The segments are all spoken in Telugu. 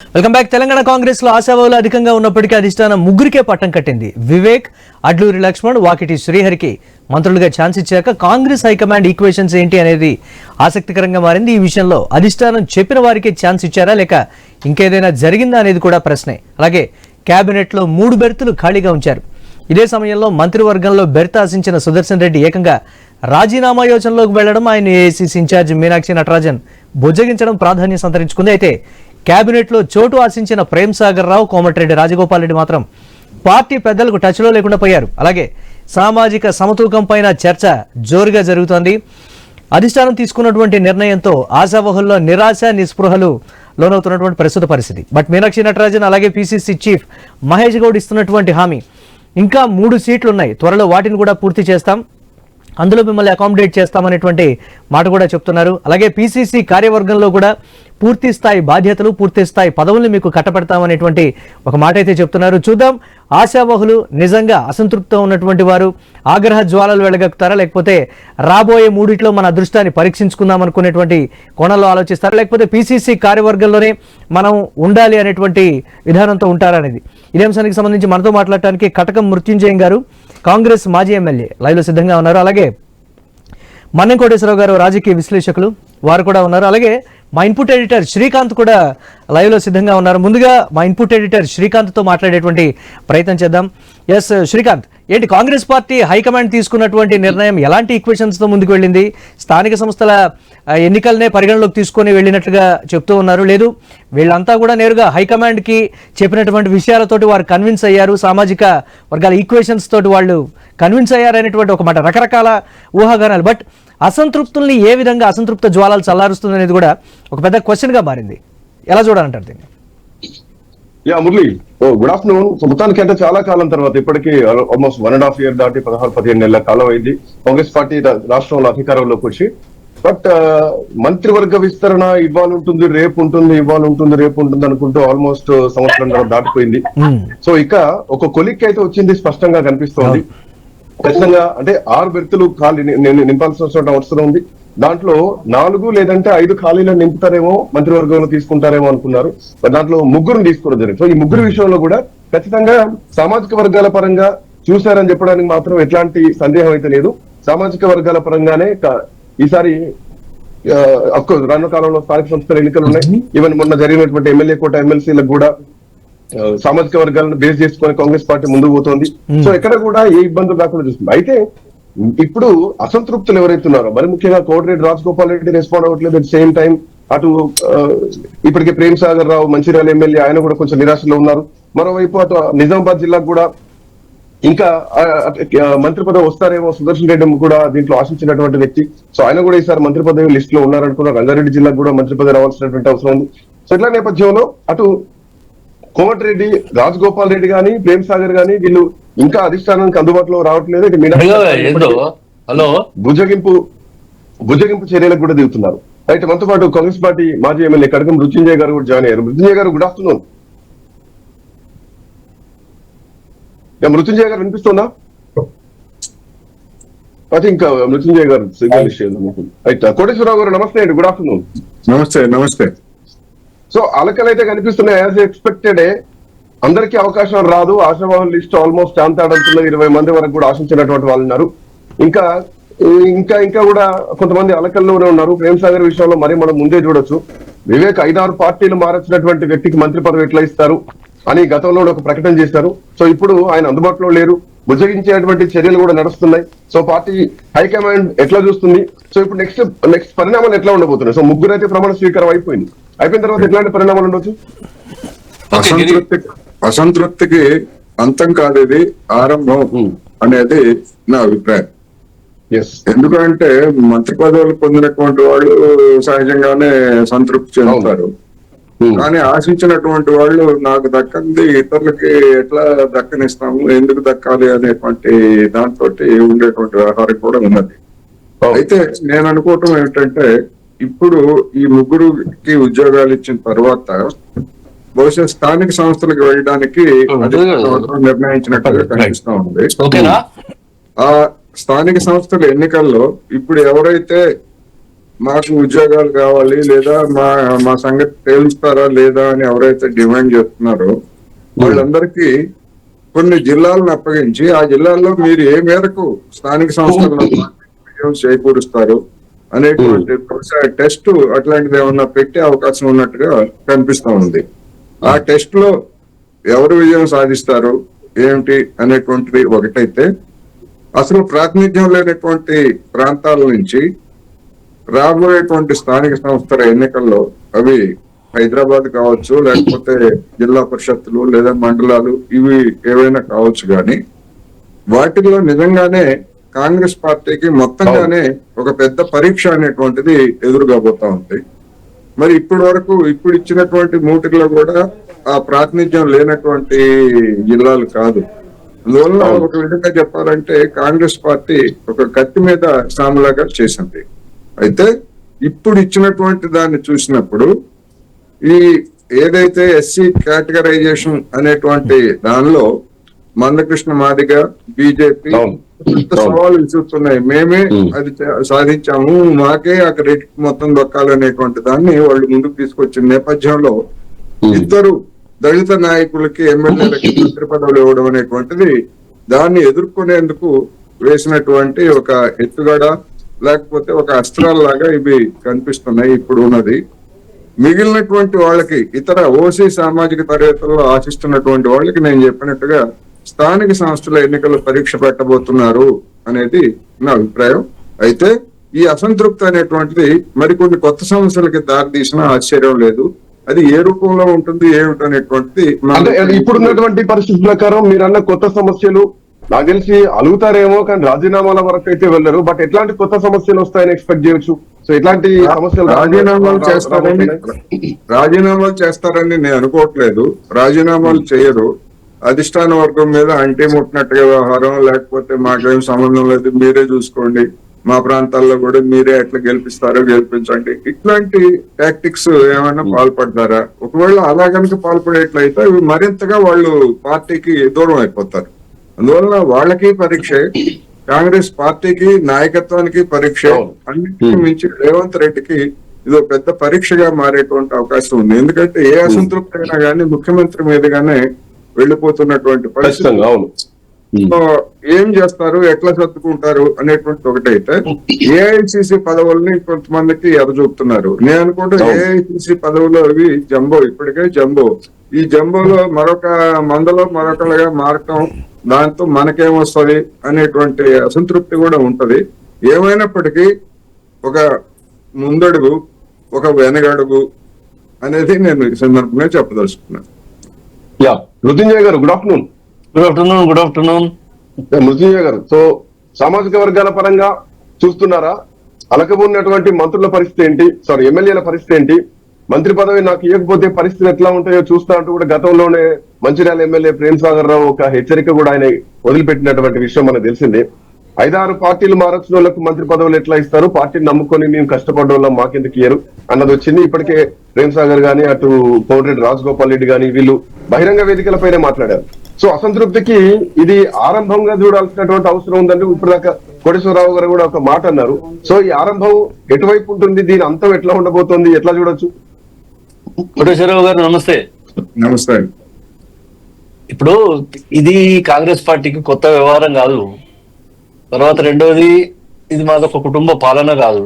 Welcome back. తెలంగాణ కాంగ్రెస్ లో ఆశావాహులు అధికంగా ఉన్నప్పటికీ అధిష్టానం ముగ్గురికే పట్టం కట్టింది. వివేక్, అడ్లూరి లక్ష్మణ్, వాకిటి శ్రీహరికి మంత్రులుగా ఛాన్స్ ఇచ్చాక కాంగ్రెస్ హైకమాండ్ ఈక్వేషన్స్ ఏంటి అనేది ఆసక్తికరంగా మారింది. ఈ విషయంలో అధిష్టానం చెప్పిన వారికే ఛాన్స్ ఇచ్చారా లేక ఇంకేదైనా జరిగిందా అనేది కూడా ప్రశ్నే. అలాగే కేబినెట్ లో 3 బెర్తులు ఖాళీగా ఉంచారు. ఇదే సమయంలో మంత్రివర్గంలో బెర్త ఆశించిన సుదర్శన్ రెడ్డి ఏకంగా రాజీనామా యోచనలోకి వెళ్లడం, ఆయన ఏఐసీసీ ఇన్ఛార్జ్ మీనాక్షి నటరాజన్ బుజ్జగించడం ప్రాధాన్యం సంతరించుకుంది. అయితే కేబినెట్ లో చోటు ఆశించిన ప్రేమ్ సాగర్ రావు, కోమటిరెడ్డి రాజగోపాల్ రెడ్డి మాత్రం పార్టీ పెద్దలకు టచ్లో లేకుండా పోయారు. అలాగే సామాజిక సమతూకం పైన చర్చ జోరుగా జరుగుతోంది. అధిష్టానం తీసుకున్నటువంటి నిర్ణయంతో ఆశావహుల్లో నిరాశ నిస్పృహలు లోనవుతున్నటువంటి ప్రస్తుత పరిస్థితి. బట్ మీనాక్షి నటరాజన్ అలాగే పిసిసి చీఫ్ మహేష్ గౌడ్ ఇస్తున్నటువంటి హామీ ఇంకా 3 సీట్లు ఉన్నాయి, త్వరలో వాటిని కూడా పూర్తి చేస్తాం, అందులో మిమ్మల్ని అకామిడేట్ చేస్తామనేటువంటి మాట కూడా చెప్తున్నారు. అలాగే పిసిసి కార్యవర్గంలో కూడా పూర్తి స్థాయి బాధ్యతలు, పూర్తి స్థాయి పదవుల్ని మీకు కట్టబెడతామనేటువంటి ఒక మాట అయితే చెప్తున్నారు. చూద్దాం, ఆశావహులు నిజంగా అసంతృప్తితో ఉన్నటువంటి వారు ఆగ్రహ జ్వాలలు వెళ్లగక్కుతారా, లేకపోతే రాబోయే 3 మన అదృష్టాన్ని పరీక్షించుకుందాం అనుకునేటువంటి కోణంలో ఆలోచిస్తారా, లేకపోతే పిసిసి కార్యవర్గంలోనే మనం ఉండాలి అనేటువంటి విధానంతో ఉంటారా అనేది. ఇదే అంశానికి సంబంధించి మనతో మాట్లాడటానికి కటకం మృత్యుంజయం గారు, కాంగ్రెస్ మాజీ ఎమ్మెల్యే, లైవ్లో సిద్ధంగా ఉన్నారు. అలాగే మన్నెం కోటేశ్వరరావు గారు, రాజకీయ విశ్లేషకులు, వారు కూడా ఉన్నారు. అలాగే మా ఇన్పుట్ ఎడిటర్ శ్రీకాంత్ కూడా లైవ్లో సిద్ధంగా ఉన్నారు. ముందుగా మా ఇన్పుట్ ఎడిటర్ శ్రీకాంత్తో మాట్లాడేటువంటి ప్రయత్నం చేద్దాం. ఎస్ శ్రీకాంత్, ఏంటి కాంగ్రెస్ పార్టీ హైకమాండ్ తీసుకున్నటువంటి నిర్ణయం ఎలాంటి ఈక్వేషన్స్తో ముందుకు వెళ్ళింది? స్థానిక సంస్థల ఎన్నికలనే పరిగణలోకి తీసుకొని వెళ్ళినట్లుగా చెప్తూ ఉన్నారు. లేదు, వీళ్ళంతా కూడా నేరుగా హైకమాండ్కి చెప్పినటువంటి విషయాలతోటి వారు కన్విన్స్ అయ్యారు, సామాజిక వర్గాల ఈక్వేషన్స్ తోటి వాళ్ళు కన్విన్స్ అయ్యారనేటువంటి ఒక మాట, రకరకాల ఊహాగానాలు. బట్ అసంతృప్తుల్ని ఏ విధంగా అసంతృప్త జ్వాలాలు చల్లారుస్తుంది అనేది కూడా ఒక పెద్ద క్వశ్చన్ గా మారింది. ఎలా చూడాలంటారు దీన్ని? Murali, good afternoon. మొత్తానికి అంటే చాలా కాలం తర్వాత, ఇప్పటికీ ఆల్మోస్ట్ 1.5 year దాటి 16-17 నెలల కాలం అయింది కాంగ్రెస్ పార్టీ రాష్ట్రంలో అధికారంలోకి వచ్చి. బట్ మంత్రివర్గ విస్తరణ ఇవాళ ఉంటుంది, రేపు ఉంటుంది, ఇవాళ ఉంటుంది, రేపు ఉంటుంది అనుకుంటూ ఆల్మోస్ట్ సంవత్సరం దాటిపోయింది. సో ఇక ఒక కొలిక్ అయితే వచ్చింది, స్పష్టంగా కనిపిస్తోంది. ఖచ్చితంగా అంటే 6 బెర్తులు ఖాళీ నింపాల్సిన అవసరం ఉంది. దాంట్లో 4 లేదంటే 5 ఖాళీలను నింపుతారేమో, మంత్రివర్గంలో తీసుకుంటారేమో అనుకున్నారు. దాంట్లో 3 తీసుకోవడం జరిగింది. సో ఈ 3 విషయంలో కూడా ఖచ్చితంగా సామాజిక వర్గాల పరంగా చూశారని చెప్పడానికి మాత్రం ఎట్లాంటి సందేహం అయితే లేదు. సామాజిక వర్గాల పరంగానే ఈసారి రానున్న కాలంలో స్థానిక సంస్థల ఎన్నికలు ఉన్నాయి. ఈవెన్ మొన్న జరిగినటువంటి ఎమ్మెల్యే కోట ఎమ్మెల్సీలకు కూడా సామాజిక వర్గాలను బేస్ చేసుకొని కాంగ్రెస్ పార్టీ ముందుకు పోతోంది. సో ఎక్కడ కూడా ఏ ఇబ్బందులు రాకుండా చూస్తుంది. అయితే ఇప్పుడు అసంతృప్తులు ఎవరైతే ఉన్నారో, మరి ముఖ్యంగా కోమటిరెడ్డి రాజగోపాల్ రెడ్డి రెస్పాండ్ అవ్వట్లేదు. అట్ సేమ్ టైం అటు ఇప్పటికే ప్రేమ్ సాగర్ రావు, మంచిర్యాల ఎమ్మెల్యే, ఆయన కూడా కొంచెం నిరాశలో ఉన్నారు. మరోవైపు అటు నిజామాబాద్ జిల్లాకు కూడా ఇంకా మంత్రి పదవి వస్తారేమో, సుదర్శన్ రెడ్డి కూడా దీంట్లో ఆశించినటువంటి వ్యక్తి. సో ఆయన కూడా ఈసారి మంత్రి పదవి లిస్ట్ లో ఉన్నారనుకున్నారు. రంగారెడ్డి జిల్లాకు కూడా మంత్రి పదవి రావాల్సినటువంటి అవసరం ఉంది. సో ఇట్లా నేపథ్యంలో అటు కోమటిరెడ్డి రాజగోపాల్ రెడ్డి గాని, ప్రేమ్ సాగర్ గాని వీళ్ళు ఇంకా అధిష్టానానికి అందుబాటులో రావట్లేదు. భుజగింపు చర్యలకు కూడా దిగుతున్నారు. అయితే మనతో పాటు కాంగ్రెస్ పార్టీ మాజీ ఎమ్మెల్యే కడకం మృత్యుంజయ్ గారు కూడా జాయిన్ అయ్యారు. మృత్యుంజయ్ గారు, గుడ్ ఆఫ్టర్నూన్. మృత్యుంజయ్ గారు వినిపిస్తుందా? ఐ థింక్ మృత్యుంజయ్ గారు సిగ్నల్ ఇష్యూ. అయితే కోటేశ్వరరావు గారు, నమస్తే అండి, గుడ్ ఆఫ్టర్నూన్. నమస్తే. సో అలకలైతే కనిపిస్తున్నాయి. యాజ్ ఎక్స్పెక్టెడ్ అందరికీ అవకాశం రాదు. ఆశావాహుల లిస్ట్ ఆల్మోస్ట్ అంతాడుతున్నది. 20 మంది వరకు కూడా ఆశించినటువంటి వాళ్ళు ఉన్నారు. ఇంకా ఇంకా ఇంకా కూడా కొంతమంది అలకల్లోనే ఉన్నారు. ప్రేమ్ సాగర్ విషయంలో మరి మనం ముందే చూడొచ్చు. వివేక్ 5-6 పార్టీలు మారచ్చినటువంటి వ్యక్తికి మంత్రి పదవి ఎట్లా ఇస్తారు అని గతంలో ఒక ప్రకటన చేశారు. సో ఇప్పుడు ఆయన అందుబాటులో లేరు. బుజ్జగించేటువంటి చర్యలు కూడా నడుస్తున్నాయి. సో పార్టీ హైకమాండ్ ఎట్లా చూస్తుంది? సో ఇప్పుడు నెక్స్ట్ పరిణామాలు ఎట్లా ఉండబోతున్నాయి? సో 3 అయితే ప్రమాణ స్వీకారం అయిపోయిన తర్వాత ఎట్లాంటి పరిణామాలు ఉండొచ్చు? అసంతృప్తికి అంతం కాదు, ఇది ఆరంభం అనేది నా అభిప్రాయం. ఎందుకంటే మంత్రి పదవులు పొందినటువంటి వాళ్ళు సహజంగానే సంతృప్తి చెందుతారు. కానీ ఆశించినటువంటి వాళ్ళు నాకు దక్కంది ఇతరులకి ఎట్లా దక్కనిస్తాము, ఎందుకు దక్కాలి అనేటువంటి దాంతో ఉండేటువంటి వ్యవహారం కూడా ఉన్నది. అయితే నేను అనుకోవటం ఏమిటంటే, ఇప్పుడు ఈ 3కి ఉద్యోగాలు ఇచ్చిన తర్వాత బహుశా స్థానిక సంస్థలకు వెళ్ళడానికి నిర్ణయించినట్టుగా కనిపిస్తా ఉంది. ఆ స్థానిక సంస్థల ఎన్నికల్లో ఇప్పుడు ఎవరైతే మాకు ఉద్యోగాలు కావాలి లేదా మా సంగతి తేలుస్తారా లేదా అని ఎవరైతే డిమాండ్ చేస్తున్నారో వాళ్ళందరికీ కొన్ని జిల్లాలను అప్పగించి ఆ జిల్లాల్లో మీరు ఏ మేరకు స్థానిక సంస్థలను విజయం చేకూరుస్తారు అనేటువంటి టెస్ట్ అట్లాంటిది ఏమన్నా పెట్టే అవకాశం ఉన్నట్టుగా కనిపిస్తా ఉంది. ఆ టెస్ట్ లో ఎవరు విజయం సాధిస్తారు ఏమిటి అనేటువంటిది ఒకటైతే, అసలు ప్రాతినిధ్యం లేనటువంటి ప్రాంతాల నుంచి రాబోయేటువంటి స్థానిక సంస్థల ఎన్నికల్లో అవి హైదరాబాద్ కావచ్చు, లేకపోతే జిల్లా పరిషత్తులు లేదా మండలాలు ఇవి ఏవైనా కావచ్చు, కానీ వాటిల్లో నిజంగానే కాంగ్రెస్ పార్టీకి మొత్తంగానే ఒక పెద్ద పరీక్ష అనేటువంటిది ఎదురుగాబోతా ఉంది. మరి ఇప్పుడు ఇచ్చినటువంటి మూటిలో కూడా ఆ ప్రాతినిధ్యం లేనటువంటి జిల్లాలు కాదు. అందువల్ల ఒక విధంగా చెప్పాలంటే కాంగ్రెస్ పార్టీ ఒక కత్తి మీద సాములాగా చేసింది. అయితే ఇప్పుడు ఇచ్చినటువంటి దాన్ని చూసినప్పుడు ఈ ఏదైతే ఎస్సీ కేటగరైజేషన్ అనేటువంటి దానిలో మందకృష్ణ మాదిగ బీజేపీ సవాలు విసురుతున్నాయి. మేమే అది సాధించాము, మాకే ఆ క్రెడిట్ మొత్తం దొక్కాలనేటువంటి దాన్ని వాళ్ళు ముందుకు తీసుకొచ్చిన నేపథ్యంలో ఇద్దరు దళిత నాయకులకి ఎమ్మెల్యేలకి మంత్రి పదవులు ఇవ్వడం అనేటువంటిది దాన్ని ఎదుర్కొనేందుకు వేసినటువంటి ఒక ఎత్తుగడ లేకపోతే ఒక అస్త్రాల్లాగా ఇవి కనిపిస్తున్నాయి ఇప్పుడు ఉన్నది. మిగిలినటువంటి వాళ్ళకి ఇతర ఓసీ సామాజిక తరగతుల్లో ఆశిస్తున్నటువంటి వాళ్ళకి నేను చెప్పినట్టుగా స్థానిక సంస్థల ఎన్నికల పరీక్ష పెట్టబోతున్నారు అనేది నా అభిప్రాయం. అయితే ఈ అసంతృప్తి అనేటువంటిది మరికొన్ని కొత్త సమస్యలకి దారితీసిన ఆశ్చర్యం లేదు. అది ఏ రూపంలో ఉంటుంది ఏమిటనేటువంటిది ఇప్పుడున్నటువంటి పరిస్థితి ప్రకారం మీరు అన్న కొత్త సమస్యలు నాకు తెలిసి అలుగుతారేమో, కానీ రాజీనామాల వరకు అయితే వెళ్ళరు. బట్ ఎట్లాంటి కొత్త సమస్యలు వస్తాయని ఎక్స్పెక్ట్ చేయొచ్చు? సో ఎట్లాంటి సమస్యలు రాజీనామాలు చేస్తారని నేను అనుకోవట్లేదు. రాజీనామాలు చేయరు. అధిష్టాన వర్గం మీద అంటే ముట్టినట్టుగా వ్యవహారం, లేకపోతే మాకేం సంబంధం లేదు మీరే చూసుకోండి, మా ప్రాంతాల్లో కూడా మీరే ఎట్లా గెలిపిస్తారో గెలిపించండి, ఇట్లాంటి టాక్టిక్స్ ఏమైనా పాల్పడతారా? ఒకవేళ అలా కనుక పాల్పడేట్లయితే మరింతగా వాళ్ళు పార్టీకి దూరం అయిపోతారు. అందువల్ల వాళ్ళకి పరీక్షే, కాంగ్రెస్ పార్టీకి నాయకత్వానికి పరీక్ష, అన్నింటికి మించి రేవంత్ రెడ్డికి ఇదో పెద్ద పరీక్షగా మారేటువంటి అవకాశం ఉంది. ఎందుకంటే ఏ అసంతృప్తి అయినా కానీ ముఖ్యమంత్రి మీదుగానే వెళ్ళిపోతున్నటువంటి పరిస్థితి. ఏం చేస్తారు, ఎట్లా సర్దుకుంటారు అనేటువంటి ఒకటైతే ఏఐసిసి పదవుల్ని కొంతమందికి ఎదచూపుతున్నారు. నేను అనుకుంటే ఏఐసిసి పదవులు అవి జంబో, ఇప్పటికే జంబో. ఈ జంబోలో మరొక మందలో మరొకలుగా మారటం, దాంతో మనకేమొస్తుంది అనేటువంటి అసంతృప్తి కూడా ఉంటది. ఏమైనప్పటికీ ఒక ముందడుగు ఒక వెనగడుగు అనేది నేను ఈ సందర్భంగా చెప్పదలుచుకున్నాను. మృత్యుంజయ గారు గుడ్ ఆఫ్టర్నూన్. గుడ్ ఆఫ్టర్నూన్ మృత్యుంజయ గారు, సో సామాజిక వర్గాల పరంగా చూస్తున్నారా? అలకబోన్నటువంటి మంత్రుల పరిస్థితి ఏంటి, ఎమ్మెల్యేల పరిస్థితి ఏంటి? మంత్రి పదవి నాకు ఇవ్వకపోతే పరిస్థితులు ఎట్లా ఉంటాయో చూస్తా అంటూ కూడా గతంలోనే మంచిర్యాల ఎమ్మెల్యే ప్రేమ్ సాగర్ రావు ఒక హెచ్చరిక కూడా ఆయన వదిలిపెట్టినటువంటి విషయం మనకు తెలిసిందే. 5-6 పార్టీలు మారొచ్చిన వాళ్ళకు మంత్రి పదవులు ఎట్లా ఇస్తారు, పార్టీని నమ్ముకొని మేము కష్టపడ్డ వాళ్ళం మాకెందుకు ఇయ్యరు అన్నది వచ్చింది. ఇప్పటికే ప్రేమ్ సాగర్ గాని, అటు కోమటిరెడ్డి రాజగోపాల్ రెడ్డి గాని వీళ్ళు బహిరంగ వేదికలపైనే మాట్లాడారు. సో అసంతృప్తికి ఇది ఆరంభంగా చూడాల్సినటువంటి అవసరం ఉందంటే ఇప్పుడు దాకా కోటేశ్వరరావు గారు కూడా ఒక మాట అన్నారు. సో ఈ ఆరంభం ఎటువైపు ఉంటుంది, దీని అంతం ఎట్లా ఉండబోతోంది, ఎట్లా చూడొచ్చు? కోటేశ్వరరావు గారు నమస్తే. నమస్తే. ఇప్పుడు ఇది కాంగ్రెస్ పార్టీకి కొత్త వ్యవహారం కాదు. తర్వాత రెండోది, ఇది మాదొక కుటుంబ పాలన కాదు.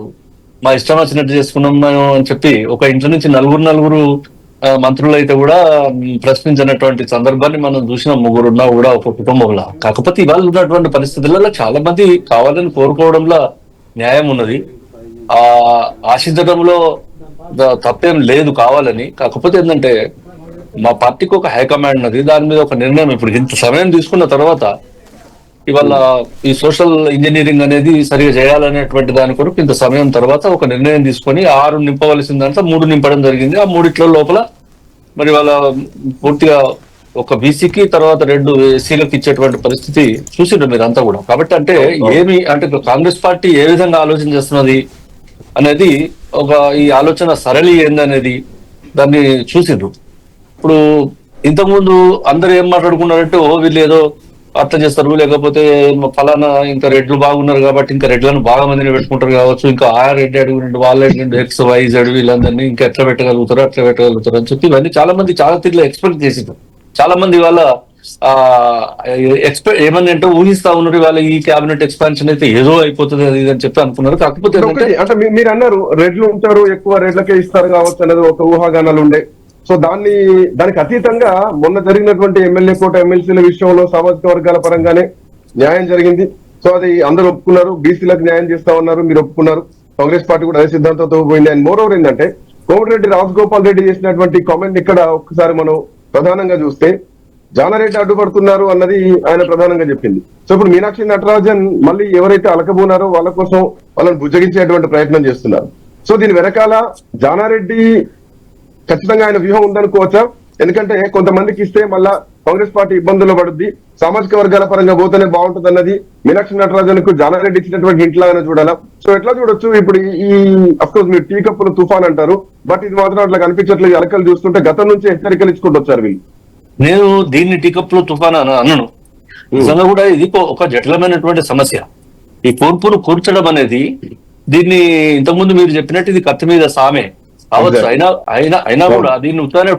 మా ఇష్టం వచ్చినట్టు చేసుకున్నాం అని చెప్పి ఒక ఇంట్లో నుంచి నలుగురు మంత్రులు అయితే కూడా ప్రశ్నించినటువంటి సందర్భాన్ని మనం చూసిన, ముగ్గురున్నా కూడా ఒక కుటుంబంలో. కాకపోతే ఇవాళ ఉన్నటువంటి పరిస్థితులలో చాలా మంది కావాలని కోరుకోవడంలో న్యాయం ఉన్నది, ఆశించడంలో తప్పేం లేదు కావాలని. కాకపోతే ఏంటంటే మా పార్టీకి ఒక హైకమాండ్ ఉన్నది, దాని మీద ఒక నిర్ణయం ఇప్పుడు ఇంత సమయం తీసుకున్న తర్వాత ఇవాళ ఈ సోషల్ ఇంజనీరింగ్ అనేది సరిగా చేయాలనేటువంటి దాని కొరకు ఇంత సమయం తర్వాత ఒక నిర్ణయం తీసుకొని 6 నింపవలసిన దాంట్లో 3 నింపడం జరిగింది. ఆ 3 లోపల మరి వాళ్ళ పూర్తిగా ఒక బీసీకి తర్వాత 2 ఎస్సీలకు ఇచ్చేటువంటి పరిస్థితి చూసిండ్రు మీరు అంతా కూడా. కాబట్టి అంటే కాంగ్రెస్ పార్టీ ఏ విధంగా ఆలోచన చేస్తున్నది అనేది ఈ ఆలోచన సరళి ఏందనేది దాన్ని చూసిండ్రు. ఇప్పుడు ఇంతకుముందు అందరూ ఏం మాట్లాడుకున్నారంటే వీళ్ళు ఏదో అట్లా చేస్తారు, లేకపోతే ఫలానా ఇంకా రెడ్లు బాగున్నారు కాబట్టి ఇంకా రెడ్లను బాగా మందిని పెట్టుకుంటారు కావచ్చు, ఇంకా ఆ రెడ్డి అడుగుండి వాళ్ళ ఎక్స్ వైజ్ అడుగు వీళ్ళందరినీ ఇంకా ఎట్లా పెట్టగలుగుతారు అట్లా పెట్టగలుగుతారు అని చెప్పి ఇవన్నీ చాలా మంది చాలా తీరులో ఎక్స్పెక్ట్ చేసింది. చాలా మంది వాళ్ళ ఏమని అంటే ఊహిస్తా ఉన్నారు వాళ్ళ ఈ క్యాబినెట్ ఎక్స్పాన్షన్ అయితే ఏదో అయిపోతుంది అది అని చెప్పి అనుకున్నారు. కాకపోతే అంటే మీరు అన్నారు రెడ్లు ఉంటారు ఎక్కువ రెడ్లకే ఇస్తారు కావచ్చు అనేది ఒక ఊహాగానాలు ఉండే. సో దానికి అతీతంగా మొన్న జరిగినటువంటి ఎమ్మెల్యే కోట ఎమ్మెల్సీల విషయంలో సామాజిక వర్గాల పరంగానే న్యాయం జరిగింది. సో అది అందరూ ఒప్పుకున్నారు, బీసీలకు న్యాయం చేస్తా ఉన్నారు, మీరు ఒప్పుకున్నారు. కాంగ్రెస్ పార్టీ కూడా అదే సిద్ధాంతంతో పోయింది. అండ్ మోర్ ఓవర్ ఏంటంటే కోమటిరెడ్డి రాజగోపాల్ రెడ్డి చేసినటువంటి కామెంట్ ఇక్కడ ఒక్కసారి మనం ప్రధానంగా చూస్తే జానారెడ్డి అడ్డుపడుతున్నారు అన్నది ఆయన ప్రధానంగా చెప్పింది. సో ఇప్పుడు మీనాక్షి నటరాజన్ మళ్ళీ ఎవరైతే అలకబోనారో వాళ్ళ కోసం వాళ్ళని బుజ్జగించేటువంటి ప్రయత్నం చేస్తున్నారు. సో దీని వెనకాల జానారెడ్డి ఖచ్చితంగా ఆయన వ్యూహం ఉందనుకోవచ్చా? ఎందుకంటే కొంతమందికి ఇస్తే మళ్ళా కాంగ్రెస్ పార్టీ ఇబ్బందుల్లో పడుద్ది, సామాజిక వర్గాల పరంగా పోతేనే బాగుంటుంది అన్నది మీనాక్షి నటరాజన్ కు జానారెడ్డి ఇచ్చినటువంటి ఇంట్లాగానే చూడాలా? సో ఎట్లా చూడొచ్చు? ఇప్పుడు ఈ అఫ్కోర్స్ మీరు టీ కప్పులు తుఫాన్ అంటారు, బట్ ఇది మాత్రం అట్లా కనిపించట్లేదు. అలకలు చూస్తుంటే గతం నుంచి హెచ్చరికలు ఇచ్చుకుంటూ వచ్చారు వీళ్ళు. నేను దీన్ని టీకప్ లో తుఫాన్ అనను. నిజంగా కూడా ఇది ఒక జటిలమైనటువంటి సమస్య. ఈ కూర్పును కూర్చడం అనేది దీన్ని ఇంతకుముందు మీరు చెప్పినట్టు ఇది కత్తి మీద సామే కావచ్చు. అయినా కూడా దీన్ని ఉత్తానే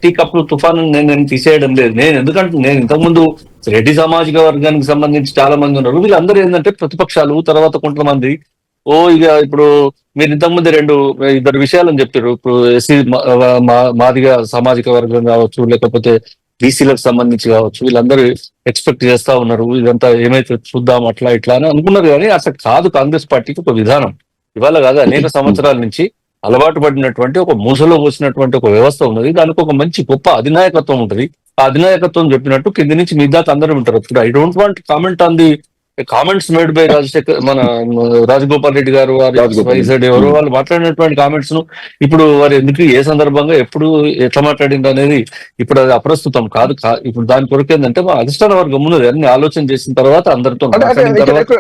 టీ కప్ లో తుఫాన్ నేను తీసేయడం లేదు. ఎందుకంటే నేను ఇంతకుముందు రెడ్డి సామాజిక వర్గానికి సంబంధించి చాలా మంది ఉన్నారు. వీళ్ళందరూ ఏంటంటే ప్రతిపక్షాలు, తర్వాత కొంతమంది ఇక ఇప్పుడు మీరు ఇంతకుముందు ఇద్దరు విషయాలని చెప్పారు. ఇప్పుడు ఎస్సీ మాదిగా సామాజిక వర్గం కావచ్చు, లేకపోతే బీసీలకు సంబంధించి కావచ్చు, వీళ్ళందరూ ఎక్స్పెక్ట్ చేస్తా ఉన్నారు ఇదంతా ఏమైతే చూద్దాం అట్లా ఇట్లా అని అనుకున్నారు. కానీ అసలు కాదు, కాంగ్రెస్ పార్టీకి ఒక విధానం ఇవాళ కాదు, అనేక సంవత్సరాల నుంచి అలవాటు పడినటువంటి ఒక మూసలో పోసినటువంటి ఒక వ్యవస్థ ఉన్నది. దానికి ఒక మంచి గొప్ప అధినాయకత్వం ఉంటుంది. ఆ అధినాయకత్వం చెప్పినట్టు కింది నుంచి మీ దాకా అందరూ ఉంటారు. ఇప్పుడు I don't want comment on the comments made by Rajagopal Reddy గారు ఎవరు వాళ్ళు మాట్లాడినటువంటి కామెంట్స్ ను ఇప్పుడు వారు ఎందుకు ఏ సందర్భంగా ఎప్పుడు ఎట్లా మాట్లాడింది అనేది ఇప్పుడు అది అప్రస్తుతం కాదు. ఇప్పుడు దాని కొరకు ఏంటంటే మా అధిష్టాన వర్గం ఉన్నది అన్ని ఆలోచన చేసిన తర్వాత అందరితో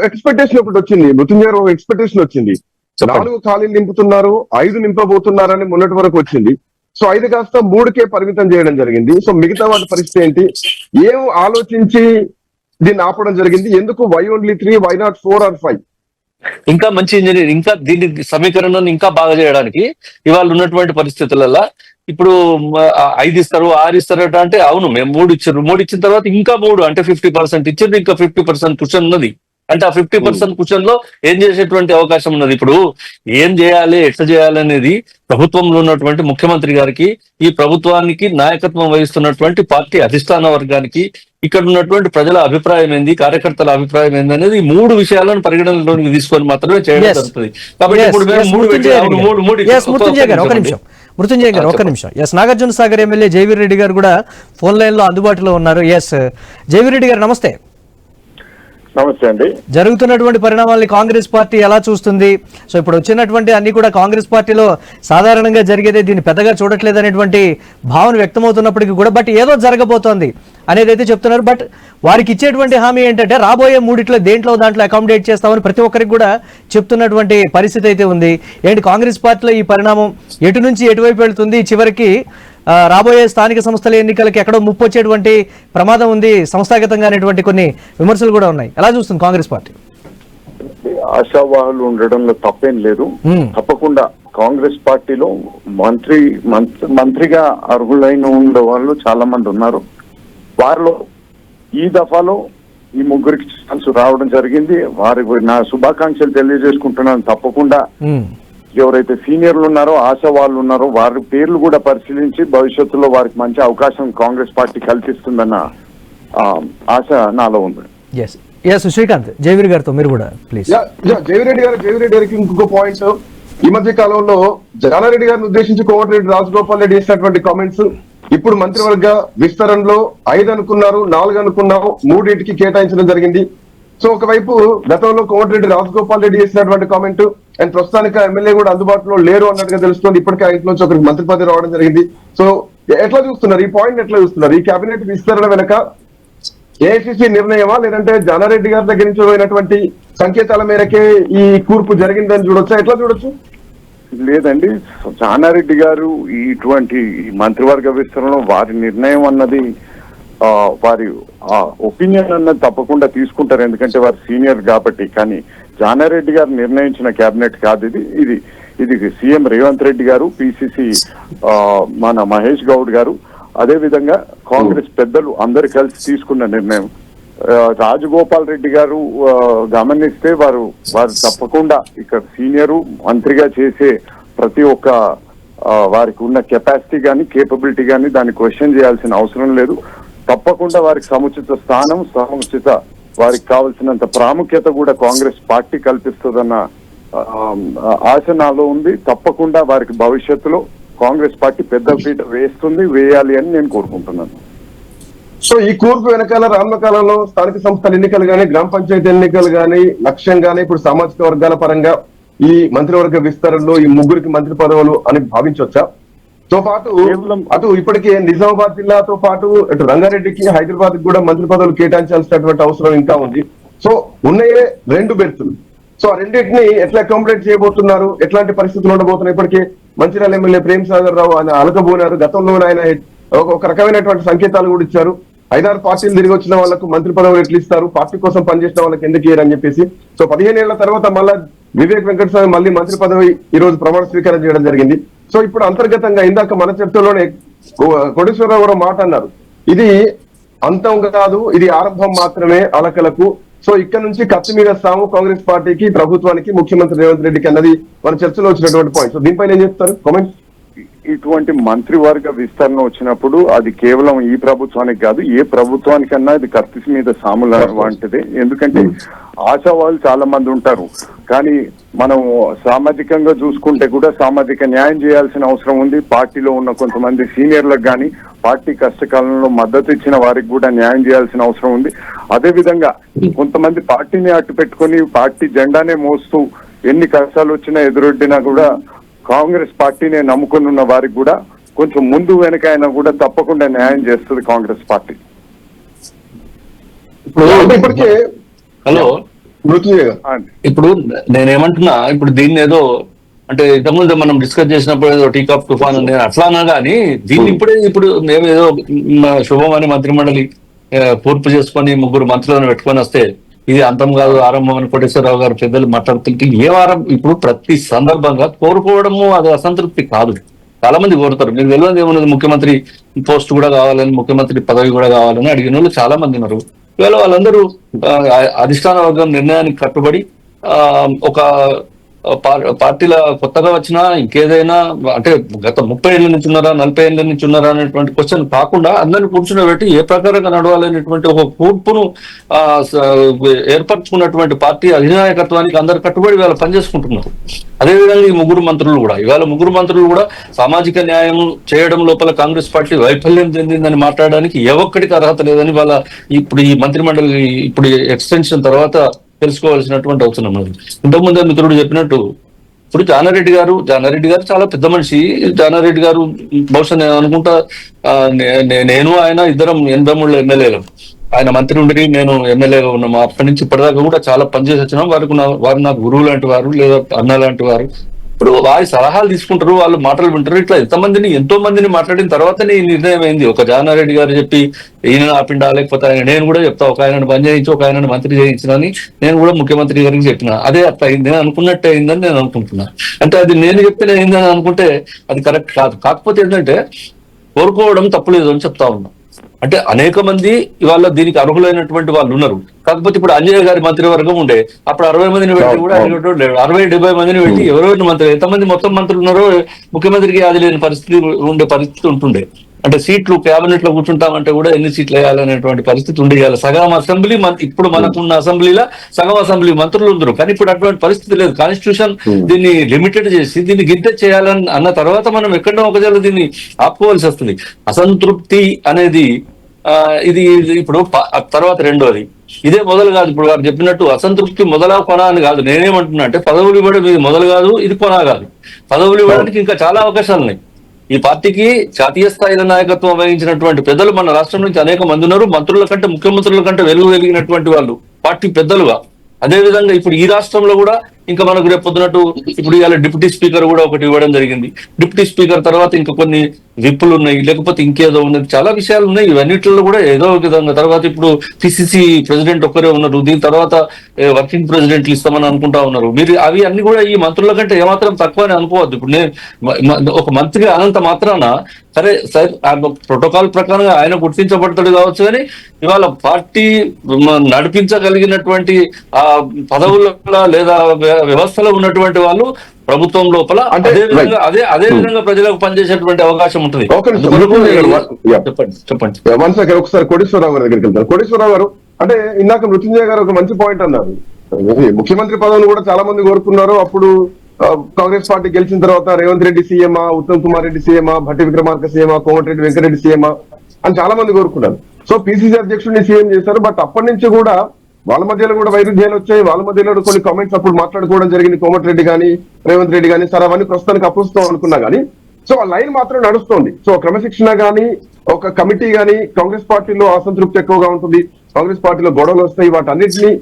ఎక్స్పెక్టేషన్ ఒకటి వచ్చింది, మృత్యుంజయ ఎక్స్పెక్టేషన్ వచ్చింది. 4 ఖాళీలు నింపుతున్నారు, 5 నింపబోతున్నారని మొన్నటి వరకు వచ్చింది. సో 5 కాస్త 3కే పరిమితం చేయడం జరిగింది. సో మిగతా వాటి పరిస్థితి ఏంటి? ఏం ఆలోచించి దీన్ని ఆపడం జరిగింది? ఎందుకు why only 3, why not 4 or 5? ఇంకా మంచి ఇంజనీర్, ఇంకా దీని సమీకరణను ఇంకా బాగా చేయడానికి ఇవాళ ఉన్నటువంటి పరిస్థితులలో ఇప్పుడు 5 ఇస్తారు, 6 ఇస్తారట అంటే అవును మేము 3 ఇచ్చారు, 3 ఇచ్చిన తర్వాత ఇంకా 3 అంటే 50% ఇచ్చారు, ఇంకా 50% క్వశ్చన్ ఉన్నది. అంటే ఆ 50% క్వశ్చన్ లో ఏం చేసేటువంటి అవకాశం ఉన్నది? ఇప్పుడు ఏం చేయాలి, ఎట్లా చేయాలి అనేది ప్రభుత్వంలో ఉన్నటువంటి ముఖ్యమంత్రి గారికి, ఈ ప్రభుత్వానికి నాయకత్వం వహిస్తున్నటువంటి పార్టీ అధిష్టాన వర్గానికి, ఇక్కడ ఉన్నటువంటి ప్రజల అభిప్రాయం ఏంది, కార్యకర్తల అభిప్రాయం ఏంది అనేది 3 విషయాలను పరిగణనలోకి తీసుకొని మాత్రమే చేయడం జరుగుతుంది. కాబట్టి ఇప్పుడు మృత్యుంజయ గారు ఒక నిమిషం. ఎస్ నాగార్జున సాగర్ ఎమ్మెల్యే జైవీర్ రెడ్డి గారు కూడా ఫోన్ లైన్ లో అందుబాటులో ఉన్నారు. ఎస్ జైవీర్ రెడ్డి గారు నమస్తే. నమస్తే అండి. జరుగుతున్నటువంటి పరిణామాలని కాంగ్రెస్ పార్టీ ఎలా చూస్తుంది? సో ఇప్పుడు వచ్చినటువంటి అన్ని కూడా కాంగ్రెస్ పార్టీలో సాధారణంగా జరిగేదే, దీన్ని పెద్దగా చూడట్లేదు అనేటువంటి భావన వ్యక్తమవుతున్నప్పటికీ కూడా బట్ ఏదో జరగబోతోంది అనేది అయితే చెప్తున్నారు. బట్ వారికి ఇచ్చేటువంటి హామీ ఏంటంటే రాబోయే 3 దాంట్లో అకామిడేట్ చేస్తామని ప్రతి ఒక్కరికి కూడా చెప్తున్నటువంటి పరిస్థితి అయితే ఉంది. ఏంటి కాంగ్రెస్ పార్టీలో ఈ పరిణామం ఎటు నుంచి ఎటువైపు వెళ్తుంది? చివరికి రాబోయే స్థానిక సంస్థల ఎన్నికలకి ఎక్కడో ముప్పు వచ్చేటువంటి ప్రమాదం ఉంది సంస్థాగతంగా అనేటువంటి కొన్ని విమర్శలు కూడా ఉన్నాయి. ఎలా చూస్తుంది కాంగ్రెస్ పార్టీ? ఆశావాహులు ఉండడంలో తప్పేం లేదు. తప్పకుండా కాంగ్రెస్ పార్టీలో మంత్రిగా అర్హులైన ఉండే వాళ్ళు చాలా మంది ఉన్నారు. వారిలో ఈ దఫాలో ఈ 3కి ఛాన్స్ రావడం జరిగింది. వారికి నా శుభాకాంక్షలు తెలియజేసుకుంటున్నాను. తప్పకుండా ఎవరైతే సీనియర్లు ఉన్నారో, ఆశ వాళ్ళు ఉన్నారో, వారి పేర్లు కూడా పరిశీలించి భవిష్యత్తులో వారికి మంచి అవకాశం కాంగ్రెస్ పార్టీ కల్పిస్తుందన్న ఆశ నాలో ఉంది. శ్రీకాంత్, జైవీర్ గారితో మీరు కూడా ప్లీజ్. జైవీరెడ్డి గారికి ఇంకొక పాయింట్. ఈ మధ్య కాలంలో జానారెడ్డి గారిని ఉద్దేశించి కోమటిరెడ్డి రాజగోపాల్ రెడ్డి చేసినటువంటి కామెంట్స్, ఇప్పుడు మంత్రివర్గ విస్తరణలో 5 అనుకున్నారు, 4 అనుకున్నాం, 3కి కేటాయించడం జరిగింది. సో ఒకవైపు గతంలో కోమటిరెడ్డి రాజగోపాల్ రెడ్డి చేసినటువంటి కామెంట్, అండ్ ప్రస్తుతానికి ఎమ్మెల్యే కూడా అందుబాటులో లేరు అన్నట్టుగా తెలుస్తుంది. ఇప్పటికే 5 నుంచి ఒకరికి మంత్రి పదవి రావడం జరిగింది. సో ఎట్లా చూస్తున్నారు ఈ పాయింట్? ఎట్లా చూస్తున్నారు ఈ కేబినెట్ విస్తరణ వెనక ఏఐసిసి నిర్ణయమా, లేదంటే జానారెడ్డి గారి దగ్గర నుంచి పోయినటువంటి సంకేతాల మేరకే ఈ కూర్పు జరిగిందని చూడొచ్చా? ఎట్లా చూడొచ్చు? లేదండి, జానారెడ్డి గారు ఇటువంటి మంత్రివర్గ విస్తరణలో వారి నిర్ణయం అన్నది వారి ఒపీనియన్ అన్నది తప్పకుండా తీసుకుంటారు, ఎందుకంటే వారు సీనియర్ కాబట్టి. కానీ జానారెడ్డి గారు నిర్ణయించిన కేబినెట్ కాదు ఇది. ఇది సీఎం రేవంత్ రెడ్డి గారు, పిసిసి మన మహేష్ గౌడ్ గారు, అదే విధంగా కాంగ్రెస్ పెద్దలు అందరు కలిసి తీసుకున్న నిర్ణయం. రాజగోపాల్ రెడ్డి గారు గమనిస్తే వారు తప్పకుండా ఇక్కడ సీనియరు, మంత్రిగా చేసే ప్రతి ఒక్క వారికి ఉన్న కెపాసిటీ కానీ కేపబిలిటీ కానీ దాన్ని క్వశ్చన్ చేయాల్సిన అవసరం లేదు. తప్పకుండా వారికి సముచిత స్థానం, సముచిత వారికి కావాల్సినంత ప్రాముఖ్యత కూడా కాంగ్రెస్ పార్టీ కల్పిస్తుందన్న ఆశ నాలో ఉంది. తప్పకుండా వారికి భవిష్యత్తులో కాంగ్రెస్ పార్టీ పెద్దపీట వేయాలి అని నేను కోరుకుంటున్నాను. సో ఈ కూర్పు వెనకాల రానున్న కాలంలో స్థానిక సంస్థల ఎన్నికలు గానీ, గ్రామ పంచాయతీ ఎన్నికలు గానీ, లక్ష్యంగానే ఇప్పుడు సామాజిక వర్గాల పరంగా ఈ మంత్రివర్గ విస్తరణలో ఈ ముగ్గురికి మంత్రి పదవులు అని భావించవచ్చా? తో పాటు అటు ఇప్పటికే నిజామాబాద్ జిల్లాతో పాటు అటు రంగారెడ్డికి, హైదరాబాద్ కి కూడా మంత్రి పదవులు కేటాయించాల్సినటువంటి అవసరం ఇంకా ఉంది. సో ఉన్నాయే 2 బెర్తులు. సో ఆ రెండింటిని ఎట్లా అకామిడేట్ చేయబోతున్నారు, ఎట్లాంటి పరిస్థితులు ఉండబోతున్నాయి? ఇప్పటికే మంచిర్యాల ఎమ్మెల్యే ప్రేమ్ సాగర్ రావు ఆయన అలకబోనారు. గతంలోనే ఆయన ఒక రకమైనటువంటి సంకేతాలు కూడా ఇచ్చారు. 5-6 పార్టీలు తిరిగి వచ్చిన వాళ్ళకు మంత్రి పదవులు ఎట్లు ఇస్తారు, పార్టీ కోసం పనిచేసిన వాళ్ళకి ఎందుకు ఇయ్యరు అని చెప్పేసి. సో 15 ఏళ్ల తర్వాత మళ్ళా వివేక్ వెంకటస్వామి మళ్ళీ మంత్రి పదవి ఈ రోజు ప్రమాణ స్వీకారం చేయడం జరిగింది. సో ఇప్పుడు అంతర్గతంగా ఇందాక మన చర్చలోనే కోటేశ్వరరావు గారు మాట అన్నారు, ఇది అంతం కాదు, ఇది ఆరంభం మాత్రమే అలకలకు. సో ఇక్కడ నుంచి కత్తి మీద సాము కాంగ్రెస్ పార్టీకి, ప్రభుత్వానికి, ముఖ్యమంత్రి రేవంత్ రెడ్డికి అన్నది మన చర్చలో వచ్చినటువంటి పాయింట్. సో దీనిపైన ఏం చెప్తారు కామెంట్? ఇటువంటి మంత్రివర్గ విస్తరణ వచ్చినప్పుడు అది కేవలం ఈ ప్రభుత్వానికి కాదు, ఏ ప్రభుత్వానికన్నా ఇది కత్తి మీద సాముల వంటిదే. ఎందుకంటే ఆశావాళ్ళు చాలా మంది ఉంటారు, కానీ మనం సామాజికంగా చూసుకుంటే కూడా సామాజిక న్యాయం చేయాల్సిన అవసరం ఉంది. పార్టీలో ఉన్న కొంతమంది సీనియర్లకు కానీ, పార్టీ కష్టకాలంలో మద్దతు ఇచ్చిన వారికి కూడా న్యాయం చేయాల్సిన అవసరం ఉంది. అదే విధంగా కొంతమంది పార్టీని అట్టు పెట్టుకొని పార్టీ జెండానే మోస్తూ ఎన్ని కష్టాలు వచ్చినా ఎదురొడ్డినా కూడా కాంగ్రెస్ పార్టీనే నమ్ముకుని ఉన్న వారికి కూడా కొంచెం ముందు వెనక అయినా కూడా తప్పకుండా న్యాయం చేస్తుంది కాంగ్రెస్ పార్టీ. ఇప్పటికే హలో, ఇప్పుడు నేనేమంటున్నా, ఇప్పుడు దీన్ని ఏదో అంటే ఇంతకుముందు మనం డిస్కస్ చేసినప్పుడు ఏదో టీ కాఫ్ తుఫాన్ నేను అట్లా అన్నా కానీ దీన్ని ఇప్పుడు మేము ఏదో శుభం అని మంత్రిమండలి పూర్పు చేసుకొని 3 మంత్రులను పెట్టుకొని వస్తే ఇది అంతం కాదు ఆరంభం అని కోటేశ్వరరావు గారు పెద్దలు మాట్లాడుతుంటే ఏ వారం ఇప్పుడు ప్రతి సందర్భంగా కోరుకోవడము అది అసంతృప్తి కాదు. చాలా మంది కోరుతారు. మీకు తెలియదు ఏమున్నది, ముఖ్యమంత్రి పోస్ట్ కూడా కావాలని, ముఖ్యమంత్రి పదవి కూడా కావాలని అడిగిన వాళ్ళు చాలా మంది ఉన్నారు. ఇవాళ వాళ్ళందరూ అధిష్టాన వర్గం నిర్ణయానికి కట్టుబడి ఒక పార్టీల కొత్తగా వచ్చినా ఇంకేదైనా అంటే గత 30 ఏళ్ల నుంచి ఉన్నారా, 40 ఏళ్ల నుంచి ఉన్నారా అనేటువంటి క్వశ్చన్ కాకుండా అందరిని కూర్చుని ఏ ప్రకారంగా నడవాలనేటువంటి ఒక కూర్పును ఏర్పరచుకున్నటువంటి పార్టీ అధినాయకత్వానికి అందరు కట్టుబడి ఇవాళ పనిచేసుకుంటున్నారు. అదేవిధంగా ఈ 3 మంత్రులు కూడా ఇవాళ 3 మంత్రులు కూడా సామాజిక న్యాయం చేయడం లోపల కాంగ్రెస్ పార్టీ వైఫల్యం చెందిందని మాట్లాడడానికి ఏ ఒక్కడికి అర్హత లేదని వాళ్ళ ఇప్పుడు ఈ మంత్రిమండలి ఇప్పుడు ఎక్స్టెన్షన్ తర్వాత తెలుసుకోవాల్సినటువంటి అవసరం ఉంది. ఇంతకుముందే మిత్రుడు చెప్పినట్టు ఇప్పుడు జానారెడ్డి గారు చాలా పెద్ద మనిషి. జానారెడ్డి గారు బహుశా నేను అనుకుంటా నేను ఆయన ఇద్దరం 83 ఎమ్మెల్యేలు. ఆయన మంత్రి ఉండి నేను ఎమ్మెల్యేగా ఉన్నాము. అప్పటి నుంచి ఇప్పటిదాకా కూడా చాలా పనిచేసి వచ్చినాం. వారు నాకు గురువు లాంటి వారు లేదా అన్న లాంటి వారు. ఇప్పుడు వారి సలహాలు తీసుకుంటారు, వాళ్ళు మాటలు వింటారు. ఇట్లా ఎంతో మందిని మాట్లాడిన తర్వాతనే ఈ నిర్ణయం అయింది. ఒక జానారెడ్డి గారు చెప్పి ఈయన ఆపిండా, లేకపోతే ఆయన నేను కూడా చెప్తా ఒక ఆయనను బంద్ చేయించి ఒక ఆయనను మంత్రి చేయించినని నేను కూడా ముఖ్యమంత్రి గారికి చెప్పిన. అదే అట్లా అయింది, నేను అనుకున్నట్టే అయిందని నేను అనుకుంటున్నా. అంటే అది నేను చెప్పిన అయిందని అనుకుంటే అది కరెక్ట్ కాదు. కాకపోతే ఏంటంటే కోరుకోవడం తప్పులేదు అని చెప్తా ఉన్నా. అంటే అనేక మంది ఇవాళ దీనికి అర్హులైనటువంటి వాళ్ళు ఉన్నారు. కాకపోతే ఇప్పుడు అంజయ్య గారి మంత్రివర్గం ఉండే, అప్పుడు 60 మందిని పెట్టి కూడా అడిగేటోడు లేడు. 60-70 మందిని పెట్టి ఎవరెవరిని మంత్రులు ఎంతమంది మొత్తం మంత్రులు ఉన్నారో ముఖ్యమంత్రికి అది లేని పరిస్థితి ఉండే పరిస్థితి ఉంటుండే. అంటే సీట్లు క్యాబినెట్ లో కూర్చుంటామంటే కూడా ఎన్ని సీట్లు వేయాలనేటువంటి పరిస్థితి ఉండేయాలి. సగం అసెంబ్లీ ఇప్పుడు మనకున్న అసెంబ్లీలో సగం అసెంబ్లీ మంత్రులు ఉందరు, కానీ ఇప్పుడు అటువంటి పరిస్థితి లేదు. కాన్స్టిట్యూషన్ దీన్ని లిమిటెడ్ చేసి దీన్ని గింటెడ్ చేయాలని అన్న తర్వాత మనం ఎక్కడో ఒక జల దీన్ని ఆపుకోవాల్సి వస్తుంది. అసంతృప్తి అనేది ఇది ఇప్పుడు తర్వాత రెండోది ఇదే మొదలు కాదు. ఇప్పుడు వారు చెప్పినట్టు అసంతృప్తి మొదలా కొన అని కాదు. నేనేమంటున్నా అంటే పదవులు ఇవ్వడం ఇది మొదలు కాదు, ఇది కొన కాదు. పదవులు ఇవ్వడానికి ఇంకా చాలా అవకాశాలు ఉన్నాయి. ఈ పార్టీకి జాతీయ స్థాయిలో నాయకత్వం వహించినటువంటి పెద్దలు మన రాష్ట్రం నుంచి అనేక మంది ఉన్నారు. మంత్రుల కంటే ముఖ్యమంత్రుల కంటే వెలుగు వెలిగినటువంటి వాళ్ళు పార్టీ పెద్దలుగా అదే విధంగా ఇప్పుడు ఈ రాష్ట్రంలో కూడా ఇంకా మనకు రేపు పొద్దునట్టు ఇప్పుడు ఇవాళ డిప్యూటీ స్పీకర్ కూడా ఒకటి ఇవ్వడం జరిగింది. డిప్యూటీ స్పీకర్ తర్వాత ఇంకా కొన్ని విప్పులు ఉన్నాయి, లేకపోతే ఇంకేదో ఉన్నది, చాలా విషయాలు ఉన్నాయి. ఇవన్నిటిలో కూడా ఏదో ఒక విధంగా తర్వాత ఇప్పుడు పిసిసి ప్రెసిడెంట్ ఒక్కరే ఉన్నారు, దీని తర్వాత వర్కింగ్ ప్రెసిడెంట్లు ఇస్తామని అనుకుంటా ఉన్నారు. మీరు అవి అన్ని కూడా ఈ మంత్రుల కంటే ఏమాత్రం తక్కువ అని అనుకోవద్దు. ఇప్పుడు నేను ఒక మంత్రి అనంత మాత్రాన సరే ప్రోటోకాల్ ప్రకారంగా ఆయన గుర్తించబడతాడు కావచ్చు, కానీ ఇవాళ పార్టీ నడిపించగలిగినటువంటి ఆ పదవుల లేదా వ్యవస్థలో ఉన్నటువంటి వాళ్ళు ప్రభుత్వం లోపల అదే విధంగా ప్రజలకు పనిచేసేటువంటి అవకాశం ఉంటుంది. చెప్పండి. ఒకసారి కోటేశ్వరరావు గారి దగ్గరికి వెళ్తారు. కోటేశ్వరరావు గారు, అంటే ఇందాక మృత్యుంజయ గారు ఒక మంచి పాయింట్ అన్నారు. ముఖ్యమంత్రి పదవిని కూడా చాలా మంది కోరుకున్నారు. అప్పుడు కాంగ్రెస్ పార్టీ గెలిచిన తర్వాత రేవంత్ రెడ్డి సీఎమా, ఉత్తమ్ కుమార్ రెడ్డి సీఎమా, భట్టి విక్రమార్క సీఎమా, కోమటిరెడ్డి వెంకటరెడ్డి సీఎమా అని చాలా మంది కోరుకున్నారు. సో పిసిసి అధ్యక్షుడిని సీఎం చేశారు. బట్ అప్పటి నుంచి కూడా వాళ్ళ మధ్యలో కూడా వైరుధ్యాలు వచ్చాయి. వాళ్ళ మధ్యలో కొన్ని కామెంట్స్ అప్పుడు మాట్లాడుకోవడం జరిగింది. కోమటిరెడ్డి కానీ రేవంత్ రెడ్డి కానీ సార్ అవన్నీ ప్రస్తుతానికి అప్రస్తుతం అనుకున్నా కానీ సో ఆ లైన్ మాత్రం నడుస్తోంది. సో క్రమశిక్షణ కానీ ఒక కమిటీ కానీ కాంగ్రెస్ పార్టీలో అసంతృప్తి ఎక్కువగా ఉంటుంది, కాంగ్రెస్ పార్టీలో గొడవలు వస్తాయి, వాటన్నిటిని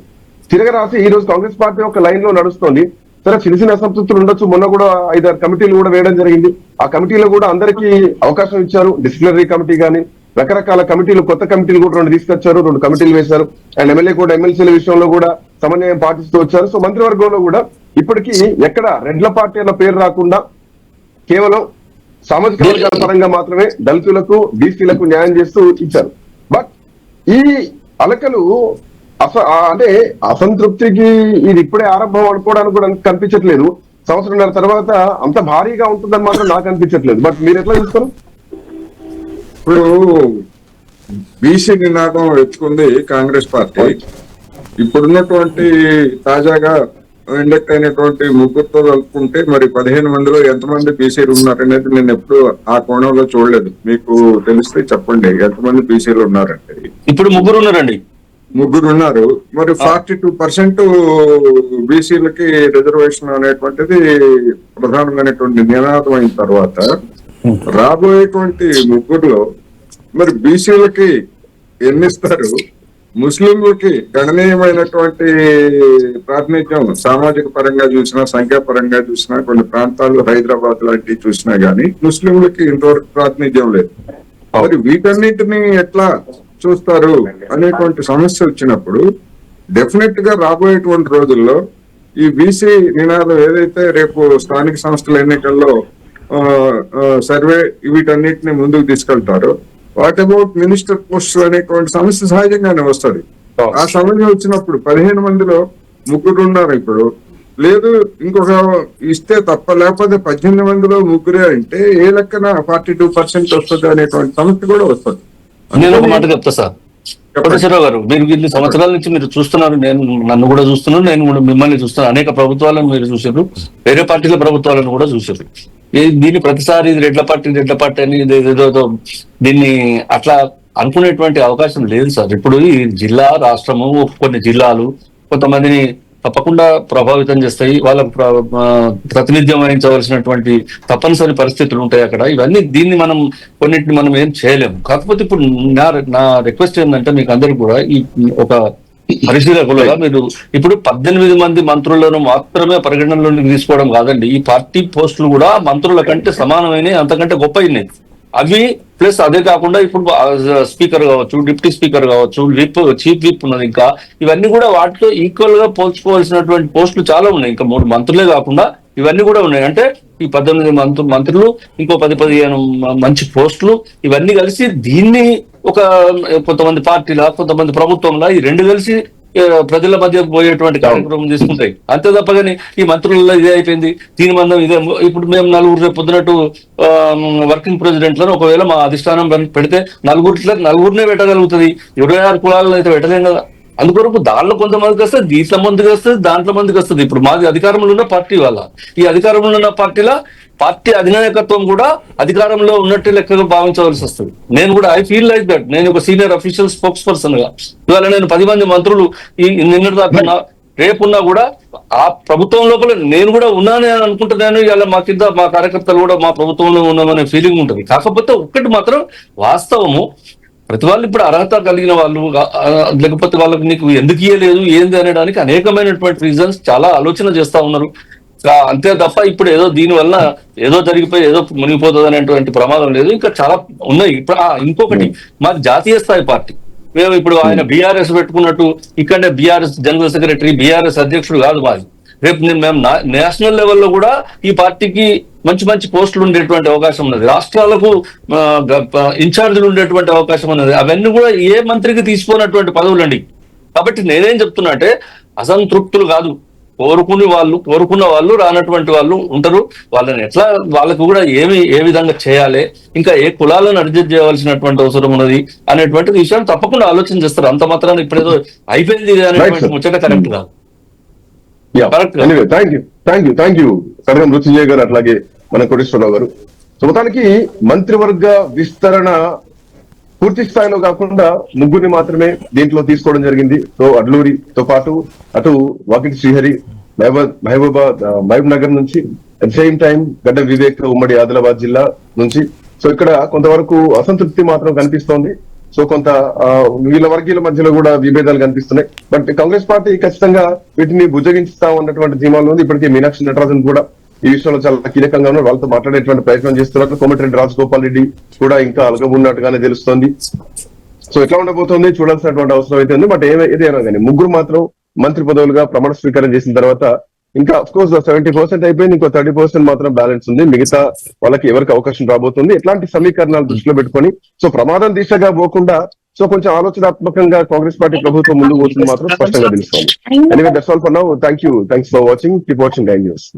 తిరగరాసి ఈ రోజు కాంగ్రెస్ పార్టీ ఒక లైన్ లో నడుస్తోంది. సరే చిన్న చిన్న అసంతృప్తులు ఉండొచ్చు. మొన్న కూడా 5-6 కమిటీలు కూడా వేయడం జరిగింది. ఆ కమిటీలో కూడా అందరికీ అవకాశం ఇచ్చారు. డిసిప్లినరీ కమిటీ కానీ రకరకాల కమిటీలు, కొత్త కమిటీలు కూడా 2 తీసుకొచ్చారు, 2 కమిటీలు వేశారు. అండ్ ఎమ్మెల్సీల విషయంలో కూడా సమన్వయం పాటిస్తూ వచ్చారు. సో మంత్రివర్గంలో కూడా ఇప్పటికీ ఎక్కడ రెడ్ల పార్టీ అన్న పేరు రాకుండా కేవలం సామాజిక వర్గాల పరంగా మాత్రమే దళితులకు, బీసీలకు న్యాయం చేస్తూ ఇచ్చారు. బట్ ఈ అలకలు అంటే అసంతృప్తికి ఇది ఇప్పుడే ఆరంభం అనుకోవడానికి కూడా కనిపించట్లేదు. సంవత్సరంన్నర తర్వాత అంత భారీగా ఉంటుందని మాత్రం నాకు అనిపించట్లేదు. బట్ మీరు ఎట్లా చూస్తారు? ఇప్పుడు బీసీ నినాదం ఎత్తుకుంది కాంగ్రెస్ పార్టీ. ఇప్పుడున్నటువంటి తాజాగా ఇండక్ట్ అయినటువంటి ముగ్గురుతో కలుపుకుంటే మరి 15 మందిలో ఎంతమంది బీసీలు ఉన్నారనేది నేను ఎప్పుడు ఆ కోణంలో చూడలేదు. మీకు తెలిస్తే చెప్పండి, ఎంతమంది బీసీలు ఉన్నారంటే. ఇప్పుడు ముగ్గురు ఉన్నారండి. ముగ్గురు ఉన్నారు. మరి 42% బీసీలకి రిజర్వేషన్ అనేటువంటిది ప్రధానమైనటువంటి నినాదం అయిన తర్వాత రాబోయేటువంటి ముగ్గురులో మరి బీసీలకి ఎన్నిస్తారు, ముస్లింలకి గణనీయమైనటువంటి ప్రాతినిధ్యం సామాజిక పరంగా చూసినా, సంఖ్యాపరంగా చూసినా, కొన్ని ప్రాంతాలు హైదరాబాద్ లాంటివి చూసినా గానీ ముస్లింలకి ఇంతవరకు ప్రాతినిధ్యం లేదు. మరి వీటన్నిటిని ఎట్లా చూస్తారు అనేటువంటి సమస్య వచ్చినప్పుడు డెఫినెట్ గా రాబోయేటువంటి రోజుల్లో ఈ బీసీ నినాదం ఏదైతే రేపు స్థానిక సంస్థల ఎన్నికల్లో సర్వే వీటన్నిటిని ముందుకు తీసుకెళ్తారో, వాట్ అబౌట్ మినిస్టర్ పోస్ట్ అనేటువంటి సమస్య సహజంగానే వస్తుంది. ఆ సమస్య వచ్చినప్పుడు 15 మందిలో ముగ్గురు ఉన్నారు. ఇప్పుడు లేదు ఇంకొక ఇస్తే తప్ప, లేకపోతే 18 మందిలో ముగ్గురే అంటే ఏ లెక్కన 42% వస్తుంది అనేటువంటి సమస్య కూడా వస్తుంది. నేను ఒక మాట చెప్తా సార్, కోటేశ్వరరావు గారు, మీరు ఇన్ని సంవత్సరాల నుంచి మీరు చూస్తున్నారు, నన్ను కూడా చూస్తున్నాను, నేను కూడా మిమ్మల్ని చూస్తున్నాను. అనేక ప్రభుత్వాలను మీరు చూసారు, వేరే పార్టీల ప్రభుత్వాలను కూడా చూసారు. దీన్ని ప్రతిసారి రెడ్ల పార్టీ అని ఏదో దీన్ని అట్లా అనుకునేటువంటి అవకాశం లేదు సార్. ఇప్పుడు ఈ జిల్లా, రాష్ట్రము, కొన్ని జిల్లాలు కొంతమందిని తప్పకుండా ప్రభావితం చేస్తాయి. వాళ్ళకు ప్రాతినిధ్యం వహించవలసినటువంటి తప్పనిసరి పరిస్థితులు ఉంటాయి అక్కడ. దీన్ని కొన్నింటిని మనం ఏం చేయలేము. కాకపోతే ఇప్పుడు నా రిక్వెస్ట్ ఏంటంటే మీకు అందరికీ కూడా ఈ ఒక పరిశీలకులుగా మీరు ఇప్పుడు 18 మంది మంత్రులను మాత్రమే పరిగణనలోకి తీసుకోవడం కాదండి. ఈ పార్టీ పోస్టులు కూడా మంత్రుల కంటే సమానమైన, అంతకంటే గొప్ప అయినాయి అవి. ప్లస్ అదే కాకుండా ఇప్పుడు స్పీకర్ కావచ్చు, డిప్యూటీ స్పీకర్ కావచ్చు, చీఫ్ విప్ ఉన్నది, ఇంకా ఇవన్నీ కూడా వాటితో ఈక్వల్ గా పోల్చుకోవాల్సినటువంటి పోస్టులు చాలా ఉన్నాయి. ఇంకా 3 మంత్రులే కాకుండా ఇవన్నీ కూడా ఉన్నాయి. అంటే ఈ 18 మంత్రులు, ఇంకో 10-15 మంచి పోస్టులు, ఇవన్నీ కలిసి దీన్ని ఒక కొంతమంది పార్టీలా, కొంతమంది ప్రభుత్వంలా, ఈ 2 కలిసి ప్రజల మధ్య పోయేటువంటి కార్యక్రమం తీసుకుంటాయి. అంతే తప్ప కానీ ఈ మంత్రులలో ఇదే అయిపోయింది, దీని మందం ఇదే. ఇప్పుడు మేము 4 పొద్దునట్టు వర్కింగ్ ప్రెసిడెంట్లను ఒకవేళ మా అధిష్టానం పెడితే 4 పెట్టగలుగుతుంది. 26 కులాలను అయితే పెట్టలేం కదా. అందుకొరకు దాంట్లో కొంతమందికి వస్తుంది, దీంట్లో మందికి వస్తుంది, దాంట్లో మందికి వస్తుంది. ఇప్పుడు మాది అధికారంలో ఉన్న పార్టీ వల్ల, ఈ అధికారంలో ఉన్న పార్టీ అధినాయకత్వం కూడా అధికారంలో ఉన్నట్టు లెక్కగా భావించవలసి వస్తుంది. నేను కూడా ఐ ఫీల్ లైక్ దట్. నేను ఒక సీనియర్ అఫీషియల్ స్పోక్స్ పర్సన్ గా ఇవాళ నేను 10 మంది మంత్రులు నిన్నటి దాకా రేపున్నా కూడా ఆ ప్రభుత్వం లోపల నేను కూడా ఉన్నానే అని అనుకుంటున్నాను. ఇవాళ మా కింద మా కార్యకర్తలు కూడా మా ప్రభుత్వంలో ఉన్నామనే ఫీలింగ్ ఉంటుంది. కాకపోతే ఒక్కటి మాత్రం వాస్తవము, ప్రతి వాళ్ళు ఇప్పుడు అర్హత కలిగిన వాళ్ళు లేకపోతే వాళ్ళకి నీకు ఎందుకు ఇయ్యలేదు ఏంది అనడానికి అనేకమైనటువంటి రీజన్స్ చాలా ఆలోచన చేస్తా ఉన్నారు. అంతే తప్ప ఇప్పుడు ఏదో దీని వల్ల ఏదో జరిగిపోయి ఏదో మునిగిపోతుంది అనేటువంటి ప్రమాదం లేదు. ఇంకా చాలా ఉన్నాయి. ఇప్పుడు ఇంకొకటి మాది జాతీయ స్థాయి పార్టీ. మేము ఇప్పుడు ఆయన బీఆర్ఎస్ పెట్టుకున్నట్టు ఇక్కడనే బీఆర్ఎస్ జనరల్ సెక్రటరీ బీఆర్ఎస్ అధ్యక్షుడు కాదు మాది. రేపు మేము నేషనల్ లెవెల్లో కూడా ఈ పార్టీకి మంచి మంచి పోస్టులు ఉండేటువంటి అవకాశం ఉన్నది. రాష్ట్రాలకు ఇన్ఛార్జీలు ఉండేటువంటి అవకాశం ఉన్నది. అవన్నీ కూడా ఏ మంత్రికి తీసుకోనటువంటి పదవులండి. కాబట్టి నేనేం చెప్తున్నా అంటే అసంతృప్తులు కాదు, కోరుకున్న వాళ్ళు రానటువంటి వాళ్ళు ఉంటారు. వాళ్ళని ఎట్లా వాళ్ళకు కూడా ఏ విధంగా చేయాలి, ఇంకా ఏ కులాలను అడ్జస్ట్ చేయవలసినటువంటి అవసరం ఉన్నది అనేటువంటి విషయం తప్పకుండా ఆలోచన చేస్తారు. అంత మాత్రాన్ని ఇప్పుడేదో అయిపోయింది అనేటువంటి ముచ్చట కరెక్ట్ కాదు. థ్యాంక్ యూ కడగం మృత్యుంజయ్ గారు, అట్లాగే మన కోటేశ్వరరావు గారు. సో మొత్తానికి మంత్రివర్గ విస్తరణ పూర్తి స్థాయిలో కాకుండా ముగ్గురిని మాత్రమే దీంట్లో తీసుకోవడం జరిగింది. సో అడ్లూరితో పాటు అటు వాకిటి శ్రీహరి మహబూబ్ నగర్ నుంచి, అట్ సేమ్ టైం గడ్డ వివేక్ ఉమ్మడి ఆదిలాబాద్ జిల్లా నుంచి. సో ఇక్కడ కొంతవరకు అసంతృప్తి మాత్రం కనిపిస్తోంది. సో కొంత వీళ్ళ వర్గీయుల మధ్యలో కూడా విభేదాలు కనిపిస్తున్నాయి. బట్ కాంగ్రెస్ పార్టీ ఖచ్చితంగా వీటిని భుజగించుతా ఉన్నటువంటి ధీమాలో ఉంది. ఇప్పటికే మీనాక్షి నటరాజన్ కూడా ఈ విషయంలో చాలా కీలకంగా ఉన్నారు. వాళ్ళతో మాట్లాడేటువంటి ప్రయత్నం చేస్తున్నారు. కోమటిరెడ్డి రాజగోపాల్ రెడ్డి కూడా ఇంకా అలగబున్నట్టుగానే తెలుస్తోంది. సో ఎట్లా ఉండబోతోంది చూడాల్సినటువంటి అవసరం అయితే ఉంది. బట్ ఏదైనా కానీ ముగ్గురు మాత్రం మంత్రి పదవులుగా ప్రమాణ స్వీకారం చేసిన తర్వాత ఇంకా అఫ్ కోర్స్ 70% అయిపోయింది. ఇంకో 30% మాత్రం బ్యాలెన్స్ ఉంది. మిగతా వాళ్ళకి ఎవరికి అవకాశం రాబోతుంది, ఎట్లాంటి సమీకరణాలు దృష్టిలో పెట్టుకొని సో ప్రమాదం దిశగా పోకుండా సో కొంచెం ఆలోచనాత్మకంగా కాంగ్రెస్ పార్టీ ప్రభుత్వం ముందుకు పోతుంది మాత్రం స్పష్టంగా తెలుస్తోంది. Anyway that's all for now. Thanks for watching. Keep watching time news.